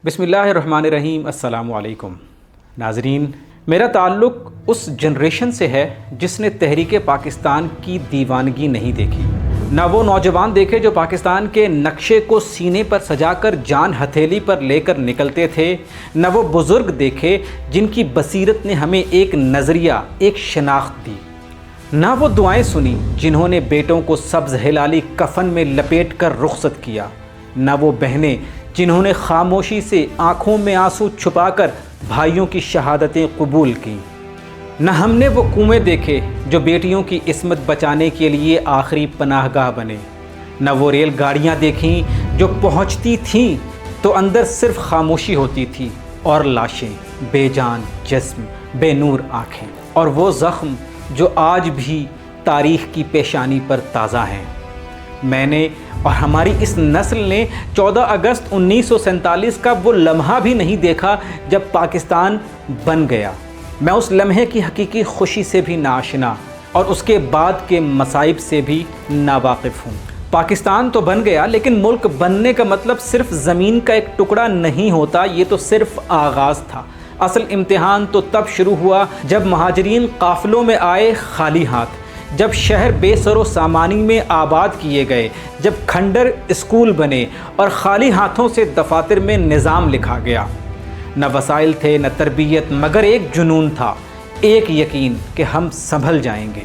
بسم اللہ الرحمن الرحیم۔ السلام علیکم ناظرین، میرا تعلق اس جنریشن سے ہے جس نے تحریک پاکستان کی دیوانگی نہیں دیکھی، نہ وہ نوجوان دیکھے جو پاکستان کے نقشے کو سینے پر سجا کر جان ہتھیلی پر لے کر نکلتے تھے، نہ وہ بزرگ دیکھے جن کی بصیرت نے ہمیں ایک نظریہ، ایک شناخت دی، نہ وہ دعائیں سنی جنہوں نے بیٹوں کو سبز ہلالی کفن میں لپیٹ کر رخصت کیا، نہ وہ بہنیں جنہوں نے خاموشی سے آنکھوں میں آنسو چھپا کر بھائیوں کی شہادتیں قبول کی، نہ ہم نے وہ کنویں دیکھے جو بیٹیوں کی عصمت بچانے کے لیے آخری پناہ گاہ بنے، نہ وہ ریل گاڑیاں دیکھیں جو پہنچتی تھیں تو اندر صرف خاموشی ہوتی تھی اور لاشیں، بے جان جسم، بے نور آنکھیں، اور وہ زخم جو آج بھی تاریخ کی پیشانی پر تازہ ہیں۔ میں نے اور ہماری اس نسل نے 14 اگست 1947 کا وہ لمحہ بھی نہیں دیکھا جب پاکستان بن گیا۔ میں اس لمحے کی حقیقی خوشی سے بھی ناآشنا اور اس کے بعد کے مصائب سے بھی ناواقف ہوں۔ پاکستان تو بن گیا، لیکن ملک بننے کا مطلب صرف زمین کا ایک ٹکڑا نہیں ہوتا، یہ تو صرف آغاز تھا۔ اصل امتحان تو تب شروع ہوا جب مہاجرین قافلوں میں آئے خالی ہاتھ، جب شہر بے سر و سامانی میں آباد کیے گئے، جب کھنڈر اسکول بنے اور خالی ہاتھوں سے دفاتر میں نظام لکھا گیا۔ نہ وسائل تھے، نہ تربیت، مگر ایک جنون تھا، ایک یقین کہ ہم سنبھل جائیں گے۔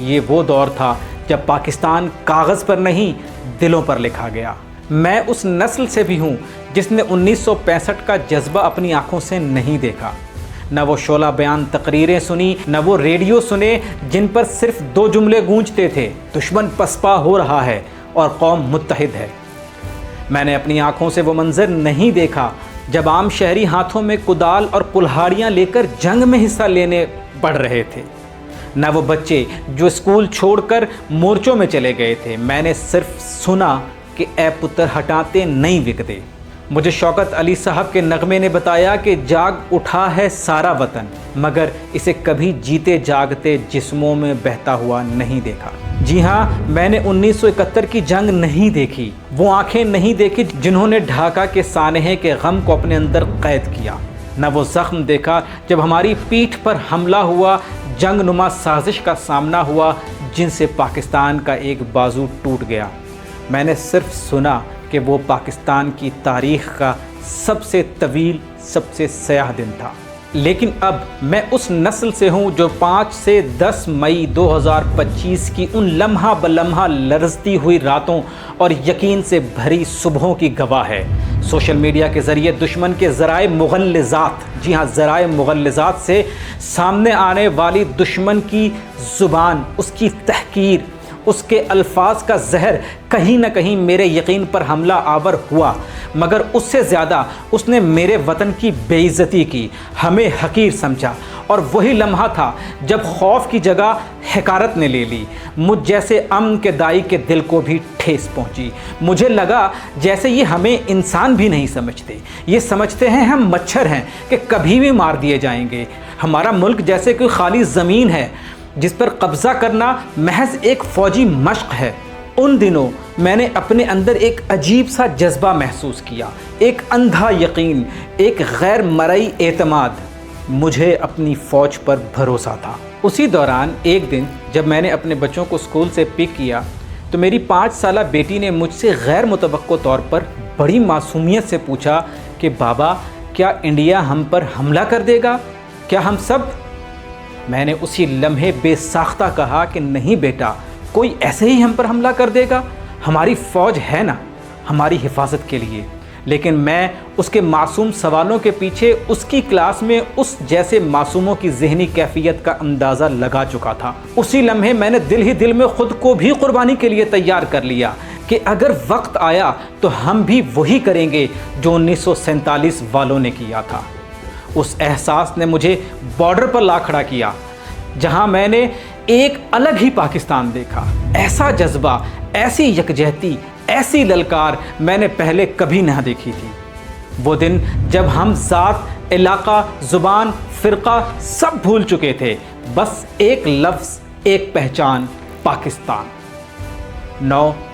یہ وہ دور تھا جب پاکستان کاغذ پر نہیں، دلوں پر لکھا گیا۔ میں اس نسل سے بھی ہوں جس نے 1965 کا جذبہ اپنی آنکھوں سے نہیں دیکھا، نہ وہ شعلہ بیان تقریریں سنی، نہ وہ ریڈیو سنے جن پر صرف 2 جملے گونجتے تھے: دشمن پسپا ہو رہا ہے اور قوم متحد ہے۔ میں نے اپنی آنکھوں سے وہ منظر نہیں دیکھا جب عام شہری ہاتھوں میں کدال اور کلہاڑیاں لے کر جنگ میں حصہ لینے پڑ رہے تھے، نہ وہ بچے جو اسکول چھوڑ کر مورچوں میں چلے گئے تھے۔ میں نے صرف سنا کہ اے پتر ہٹاتے نہیں وکتے۔ مجھے شوکت علی صاحب کے نغمے نے بتایا کہ جاگ اٹھا ہے سارا وطن، مگر اسے کبھی جیتے جاگتے جسموں میں بہتا ہوا نہیں دیکھا۔ جی ہاں، میں نے 1971 کی جنگ نہیں دیکھی، وہ آنکھیں نہیں دیکھی جنہوں نے ڈھاکہ کے سانحے کے غم کو اپنے اندر قید کیا، نہ وہ زخم دیکھا جب ہماری پیٹھ پر حملہ ہوا، جنگ نما سازش کا سامنا ہوا جن سے پاکستان کا ایک بازو ٹوٹ گیا۔ میں نے صرف سنا کہ وہ پاکستان کی تاریخ کا سب سے طویل، سب سے سیاہ دن تھا۔ لیکن اب میں اس نسل سے ہوں جو 5 سے 10 مئی 2025 کی ان لمحہ بلمحہ لرزتی ہوئی راتوں اور یقین سے بھری صبحوں کی گواہ ہے۔ سوشل میڈیا کے ذریعے دشمن کے ذرائع مغلظات، جی ہاں ذرائع مغلظات سے سامنے آنے والی دشمن کی زبان، اس کی تحقیر، اس کے الفاظ کا زہر کہیں نہ کہیں میرے یقین پر حملہ آور ہوا، مگر اس سے زیادہ اس نے میرے وطن کی بے عزتی کی، ہمیں حقیر سمجھا، اور وہی لمحہ تھا جب خوف کی جگہ حقارت نے لے لی۔ مجھ جیسے امن کے دائی کے دل کو بھی ٹھیس پہنچی۔ مجھے لگا جیسے یہ ہمیں انسان بھی نہیں سمجھتے، یہ سمجھتے ہیں ہم مچھر ہیں کہ کبھی بھی مار دیے جائیں گے۔ ہمارا ملک جیسے کوئی خالی زمین ہے جس پر قبضہ کرنا محض ایک فوجی مشق ہے۔ ان دنوں میں نے اپنے اندر ایک عجیب سا جذبہ محسوس کیا، ایک اندھا یقین، ایک غیر مرئی اعتماد۔ مجھے اپنی فوج پر بھروسہ تھا۔ اسی دوران ایک دن جب میں نے اپنے بچوں کو اسکول سے پک کیا تو میری 5 سالہ بیٹی نے مجھ سے غیر متوقع طور پر بڑی معصومیت سے پوچھا کہ بابا، کیا انڈیا ہم پر حملہ کر دے گا؟ کیا ہم سب؟ میں نے اسی لمحے بے ساختہ کہا کہ نہیں بیٹا، کوئی ایسے ہی ہم پر حملہ کر دے گا؟ ہماری فوج ہے نا ہماری حفاظت کے لیے۔ لیکن میں اس کے معصوم سوالوں کے پیچھے اس کی کلاس میں اس جیسے معصوموں کی ذہنی کیفیت کا اندازہ لگا چکا تھا۔ اسی لمحے میں نے دل ہی دل میں خود کو بھی قربانی کے لیے تیار کر لیا کہ اگر وقت آیا تو ہم بھی وہی کریں گے جو 1947 والوں نے کیا تھا۔ اس احساس نے مجھے بارڈر پر لا کھڑا کیا جہاں میں نے ایک الگ ہی پاکستان دیکھا۔ ایسا جذبہ، ایسی یکجہتی، ایسی للکار میں نے پہلے کبھی نہ دیکھی تھی۔ وہ دن جب ہم ذات، علاقہ، زبان، فرقہ سب بھول چکے تھے، بس ایک لفظ، ایک پہچان، پاکستان۔ 9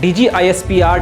DGISPR